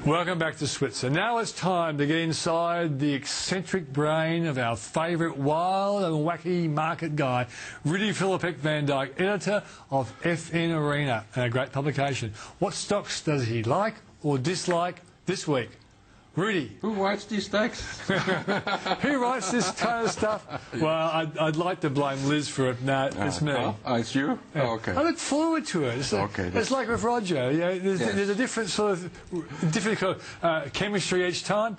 Welcome back to Switzer. Now it's time to get inside the eccentric brain of our favourite wild and wacky market guy, Rudy Philippek van Dijk, editor of FN Arena, and a great publication. What stocks does he like or dislike this week? Rudy. Who writes these texts? Who writes this kind of stuff? Well, I'd like to blame Liz for it. No, it's me. It's you? Yeah. Oh, okay. I look forward to it. It's like with Roger. You know, there's a different sort of chemistry each time.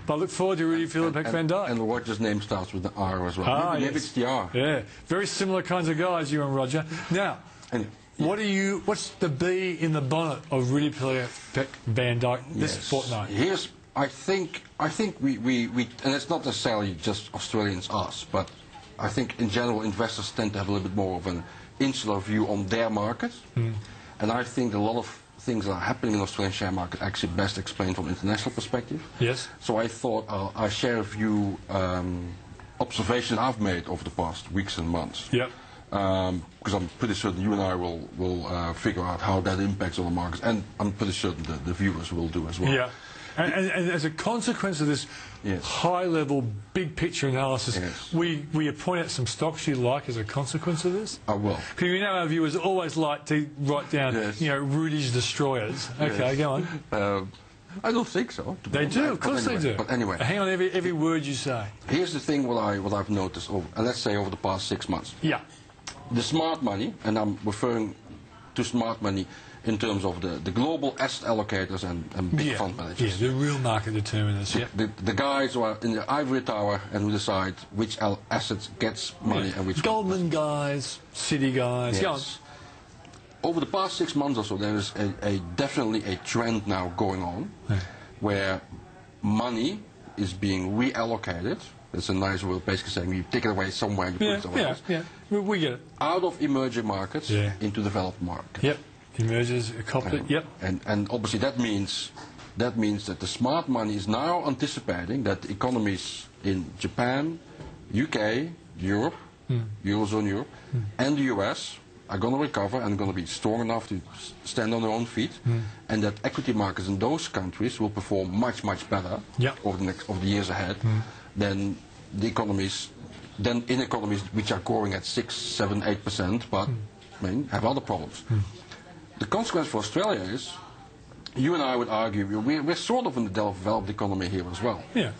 But I look forward to Rudy Philippek van Dijk. And Roger's name starts with the R as well. Maybe it's the R. Yeah, very similar kinds of guys, you and Roger. Now, what's the bee in the bonnet of Rudy Philippek van Dijk this fortnight? I think we and it's not necessarily just Australians, us, but I think in general investors tend to have a little bit more of an insular view on their market. And I think a lot of things that are happening in the Australian share market actually best explained from an international perspective. Yes. So I thought I'll share a few observations I've made over the past weeks and months. Yep. Because I'm pretty certain you and I will figure out how that impacts on the markets, and I'm pretty certain the viewers will do as well. Yeah. And as a consequence of this high-level, big-picture analysis, will you point out some stocks you like as a consequence of this? I will. Because you know our viewers always like to write down, Rudy's destroyers. Okay, go on. I don't think so. They do, of course they do. But anyway, hang on every word you say. Here's the thing: what I've noticed, and let's say over the past 6 months. Yeah. The smart money, and I'm referring to smart money in terms of the global asset allocators and big fund managers. Yeah, the real market determinants. The guys who are in the ivory tower and who decide which assets gets money and which... Goldman guys, City guys. Yes. Go on. Over the past 6 months or so, there is definitely a trend now going on where money is being reallocated. That's a nice word, basically saying you take it away somewhere and you put it somewhere else. Yeah, we get it. Out of emerging markets into developed markets. Yep. Emerges, copped it, yep. And obviously that means that the smart money is now anticipating that the economies in Japan, UK, Europe, Eurozone Europe, and the US are going to recover and going to be strong enough to stand on their own feet, and that equity markets in those countries will perform much better over the years ahead than the economies, in economies which are growing at 6, 7, 8%, but have other problems. The consequence for Australia is, you and I would argue, we're sort of in the developed economy here as well. Yeah.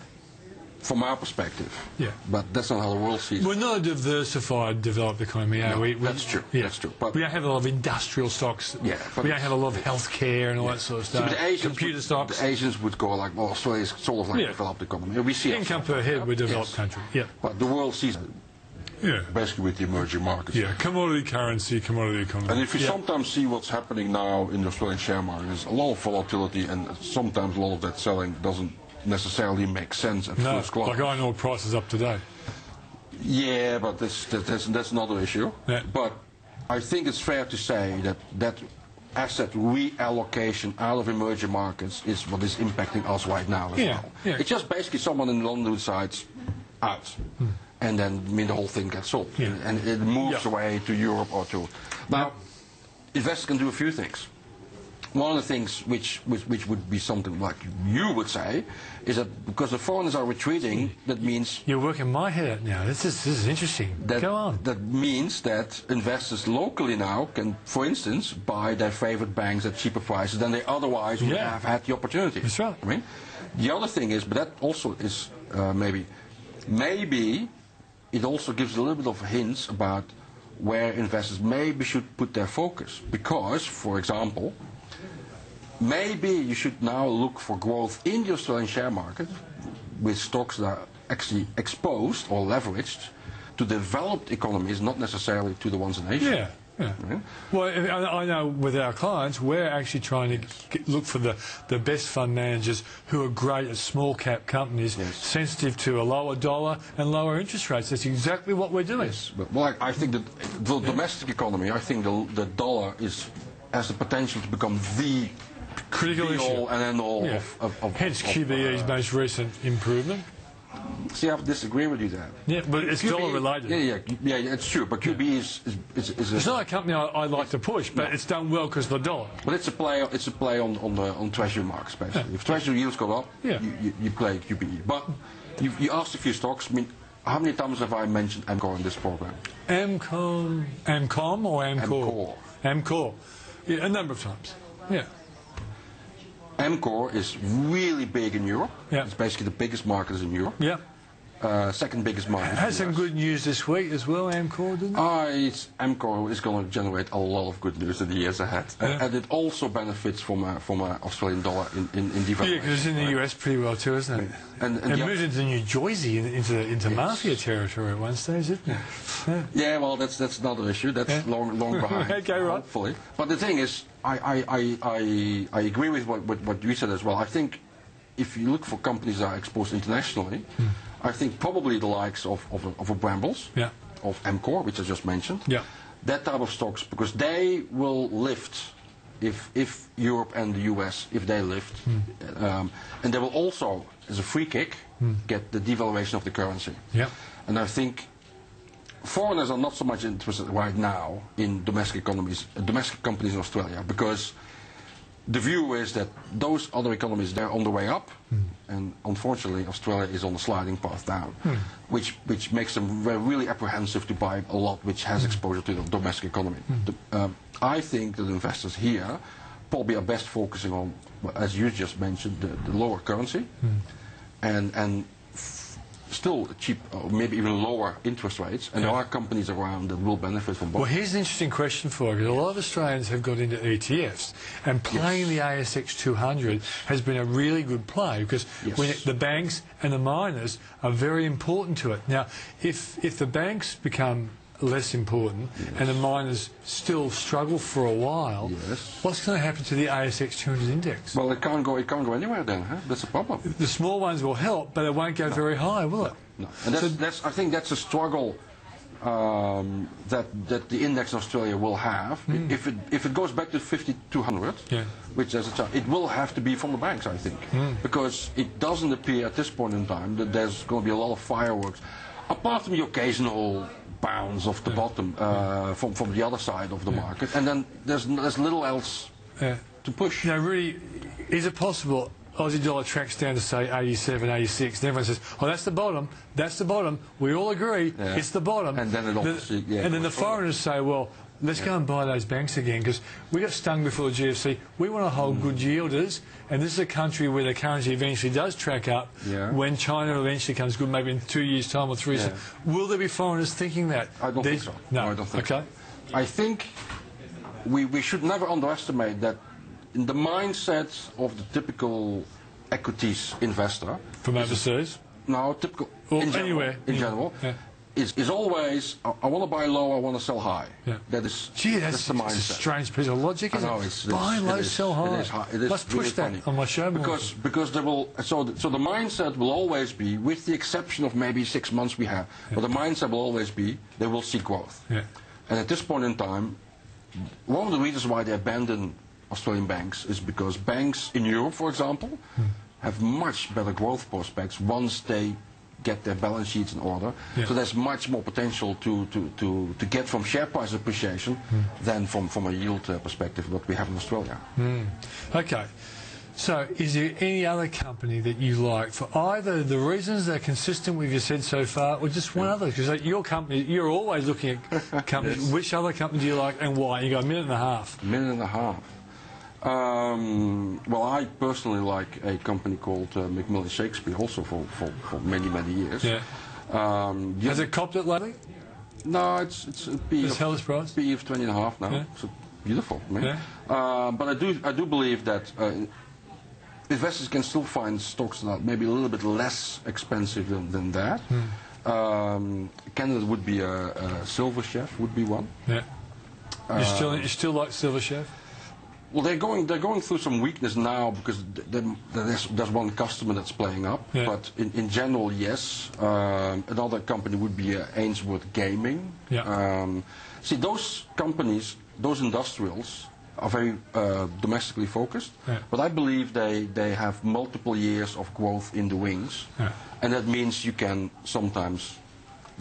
From our perspective. Yeah. But that's not how the world sees it. We're not a diversified developed economy, are we? That's true. Yeah. That's true. But we don't have a lot of industrial stocks. Yeah. We don't have a lot of healthcare and all that sort of stuff. So the Asians computer stocks. The Asians would go like, well, Australia is sort of like a developed economy. We see income per head, we're a developed country. Yeah. But the world sees it. Yeah. Basically with the emerging markets. Yeah, commodity currency, commodity economy. And if you sometimes see what's happening now in the Australian share market, there's a lot of volatility, and sometimes a lot of that selling doesn't necessarily make sense at first glance. Like iron ore prices up today. Yeah, but that's another issue. Yeah. But I think it's fair to say that asset reallocation out of emerging markets is what is impacting us right now as well. Yeah. It's just basically someone in London who decides out. And then the whole thing gets sold, and it moves away to Europe or to. Now, investors can do a few things. One of the things which would be something like you would say is that because the foreigners are retreating, that means you're working my head out now. This is interesting. Go on. That means that investors locally now can, for instance, buy their favorite banks at cheaper prices than they otherwise would have had the opportunity. That's right. I mean, the other thing is, but that also is maybe. It also gives a little bit of hints about where investors maybe should put their focus. Because, for example, maybe you should now look for growth in the Australian share market with stocks that are actually exposed or leveraged to developed economies, not necessarily to the ones in Asia. Yeah. Well, I know with our clients, we're actually trying to look for the best fund managers who are great at small cap companies, sensitive to a lower dollar and lower interest rates. That's exactly what we're doing. Yes, but I think that the domestic economy, I think the dollar has the potential to become the critical issue and end all of hence QBE's most recent improvement. See, I disagree with you there. Yeah, but it's dollar related. Yeah, it's true. But QBE is it's not a company I like to push, but it's done well because of the dollar. But it's a play. It's a play on treasury markets, basically. Yeah. If treasury yields go up, Yeah. you play QBE. But you asked a few stocks. I mean, how many times have I mentioned Amcor in this program? Amcom or Amcor? Amcor. Yeah, a number of times. Yeah. Amcor is really big in Europe. Yeah. It's basically the biggest market in Europe. Yeah. Second biggest market. Had some good news this week as well, Amcor, didn't it? Amcor is going to generate a lot of good news in the years ahead, and it also benefits from an Australian dollar in devaluation. Yeah, because it's in the US pretty well too, isn't it? And it moved into New Jersey, into mafia territory at one stage, didn't it? Yeah, well, that's another issue. That's long behind. Okay, right. Hopefully, but the thing is, I agree with what you said as well. I think if you look for companies that are exposed internationally, I think probably the likes of a Brambles, of Amcor, which I just mentioned, that type of stocks, because they will lift if Europe and the US, if they lift, and they will also, as a free kick, get the devaluation of the currency. Yeah. And I think foreigners are not so much interested right now in domestic companies in Australia, because the view is that those other economies, they're on the way up, and unfortunately Australia is on a sliding path down, which makes them really apprehensive to buy a lot which has exposure to the domestic economy. I think that investors here probably are best focusing on, as you just mentioned, the lower currency, and still cheap, or maybe even lower interest rates, and there are companies around that will benefit from both. Well, here's an interesting question for you, because a lot of Australians have got into ETFs, and playing the ASX 200 has been a really good play, because the banks and the miners are very important to it. Now, if the banks become less important and the miners still struggle for a while, what's going to happen to the ASX 200 index? Well, it can't go anywhere then, huh? That's a problem. The small ones will help, but it won't go very high, will it? No. And I think that's a struggle that the index in Australia will have. If it goes back to 5,200, which there's a chance, it will have to be from the banks, I think, because it doesn't appear at this point in time that there's going to be a lot of fireworks, apart from the occasional bounce off the bottom from the other side of the market, and then there's little else to push. Now, really, is it possible Aussie dollar tracks down to, say, 87, 86, and everyone says, oh, that's the bottom, we all agree, it's the bottom. And then it obviously, and then the foreigners say, well, let's go and buy those banks again, because we got stung before the GFC. We want to hold good yielders, and this is a country where the currency eventually does track up when China eventually comes good, maybe in 2 years' time or 3 years' time. Will there be foreigners thinking that? I don't think so. No, I don't think so. I think we should never underestimate that in the mindset of the typical equities investor. From overseas? No, typical, anywhere. In general. Is always, I want to buy low, I want to sell high. That's the mindset. It's a strange piece of logic, isn't it? Buy low, sell high. Let's push that on my show more. Because there will, so the mindset will always be, with the exception of maybe 6 months we have, but the mindset will always be, they will see growth. And at this point in time, one of the reasons why they abandon Australian banks is because banks in Europe, for example, have much better growth prospects once they get their balance sheets in order. So there's much more potential to get from share price appreciation than from a yield perspective what we have in Australia. Okay. So is there any other company that you like for either the reasons that are consistent with what you said so far, or just one other? Because your company, you're always looking at companies. Which other company do you like and why? You got a minute and a half. Minute and a half. Well, I personally like a company called Macmillan Shakespeare, also for many years. Has it copped it lately? No, it's a PE of 20.5 now. So beautiful, man. But I do believe that investors can still find stocks that are maybe a little bit less expensive than that. Candidate would be a Silver Chef, would be one. You still like Silver Chef? Well, they're going through some weakness now because there's one customer that's playing up. But in general, yes. Another company would be Ainsworth Gaming. See, those companies, those industrials, are very domestically focused, Yeah. but I believe they have multiple years of growth in the wings, Yeah. and that means you can sometimes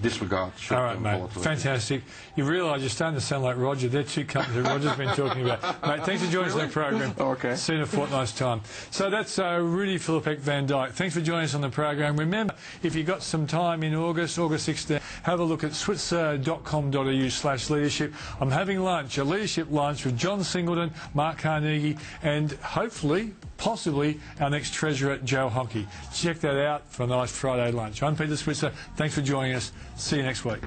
disregard All short-term right, mate. volatility. Fantastic. You realise you're starting to sound like Roger. They're two companies that Roger's been talking about. Mate, thanks for joining us on the program. Okay. See you in a fortnight's time. So that's Rudy Philippek Van Dyke. Thanks for joining us on the program. Remember, if you've got some time in August 16th, have a look at switzer.com.au/leadership. I'm having lunch, a leadership lunch with John Singleton, Mark Carnegie, and hopefully, possibly, our next treasurer, Joe Hockey. Check that out for a nice Friday lunch. I'm Peter Switzer. Thanks for joining us. See you next week.